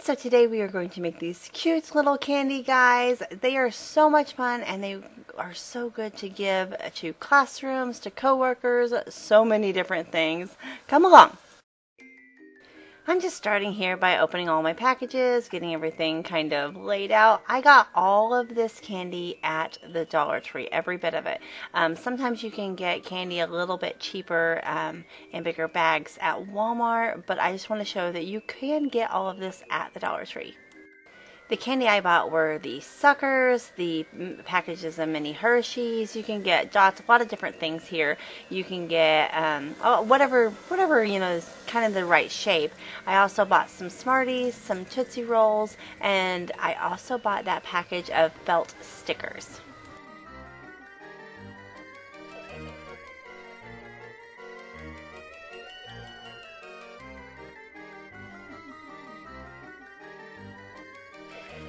So today we are going to make these cute little candy guys. They are so much fun and they are so good to give to classrooms, to coworkers, so many different things. Come along. I'm just starting here by opening all my packages, getting everything kind of laid out. I got all of this candy at the Dollar Tree, every bit of it. Sometimes you can get candy a little bit cheaper in bigger bags at Walmart, but I just want to show that you can get all of this at the Dollar Tree. The candy I bought were the suckers, the packages of mini Hershey's. You can get dots, a lot of different things here. You can get whatever you know is kind of the right shape. I also bought some Smarties, some Tootsie Rolls, and I also bought that package of felt stickers.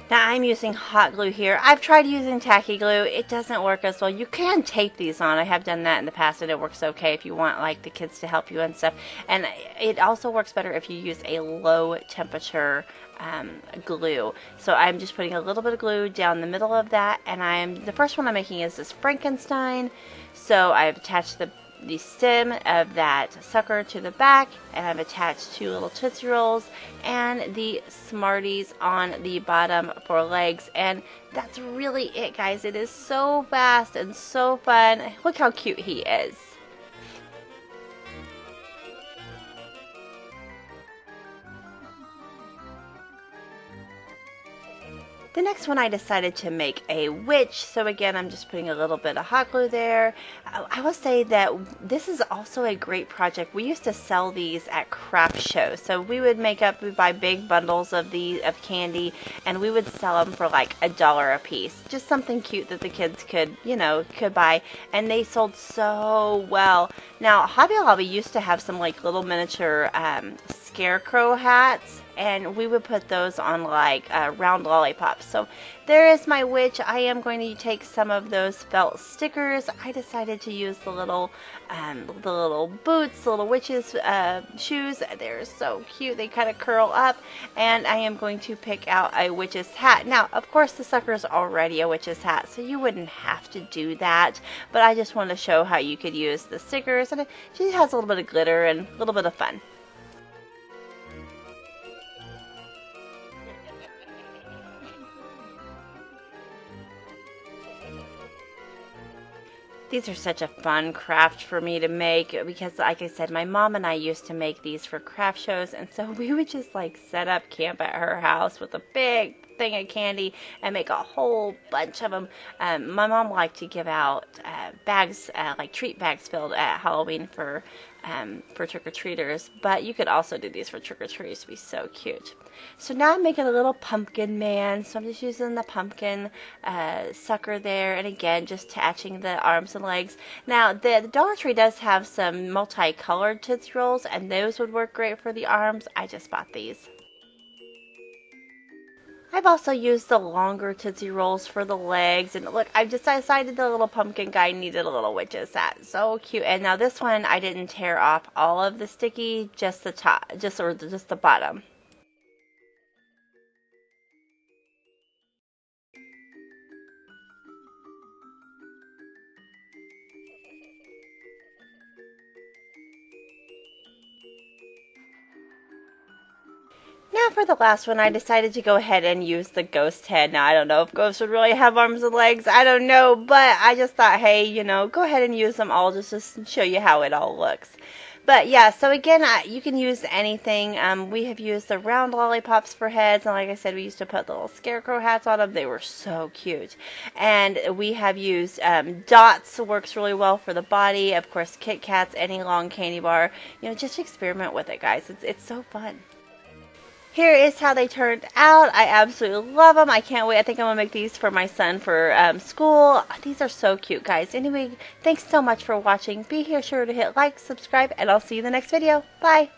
Now I'm using hot glue here. I've tried using tacky glue. It doesn't work as well. You can tape these on. I have done that in the past and it works okay if you want like the kids to help you and stuff. And it also works better if you use a low temperature glue. So I'm just putting a little bit of glue down the middle of that, and the first one I'm making is this Frankenstein. So I've attached the stem of that sucker to the back, and I've attached 2 little Tootsie Rolls and the Smarties on the bottom for legs, and that's really it, guys. It is so fast and so fun. Look how cute he is. The next one I decided to make a witch, so again I'm just putting a little bit of hot glue there. I will say that this is also a great project. We used to sell these at craft shows, so we would buy big bundles of candy, and we would sell them for like $1 a piece. Just something cute that the kids could buy, and they sold so well. Now Hobby Lobby used to have some like little miniature Scarecrow hats, and we would put those on like round lollipops. So there is my witch. I am going to take some of those felt stickers. I decided to use the little boots, the little witch's shoes. They're so cute. They kind of curl up, and I am going to pick out a witch's hat. Now, of course, the sucker is already a witch's hat, so you wouldn't have to do that, but I just want to show how you could use the stickers, and it just has a little bit of glitter and a little bit of fun. These are such a fun craft for me to make because, like I said, my mom and I used to make these for craft shows, and so we would just like set up camp at her house with a big thing of candy and make a whole bunch of them. My mom liked to give out bags, like treat bags filled at Halloween for trick-or-treaters, but you could also do these for trick-or-treaters. To be so cute. So now I'm making a little pumpkin man, so I'm just using the pumpkin sucker there, and again just attaching the arms and legs. Now the Dollar Tree does have some multicolored Tootsie Rolls, and those would work great for the arms. I just bought these. I've also used the longer Tootsie Rolls for the legs, and look, I've just decided the little pumpkin guy needed a little witch's hat. So cute. And now this one, I didn't tear off all of the sticky, just the top, just the bottom. Now for the last one, I decided to go ahead and use the ghost head. Now, I don't know if ghosts would really have arms and legs. I don't know, but I just thought, hey, go ahead and use them all just to show you how it all looks. But yeah, so again, you can use anything. We have used the round lollipops for heads, and like I said, we used to put little scarecrow hats on them. They were so cute. And we have used dots, works really well for the body. Of course, Kit Kats, any long candy bar. Just experiment with it, guys. It's so fun. Here is how they turned out. I absolutely love them. I can't wait. I think I'm going to make these for my son for school. These are so cute, guys. Anyway, thanks so much for watching. Be sure to hit like, subscribe, and I'll see you in the next video. Bye.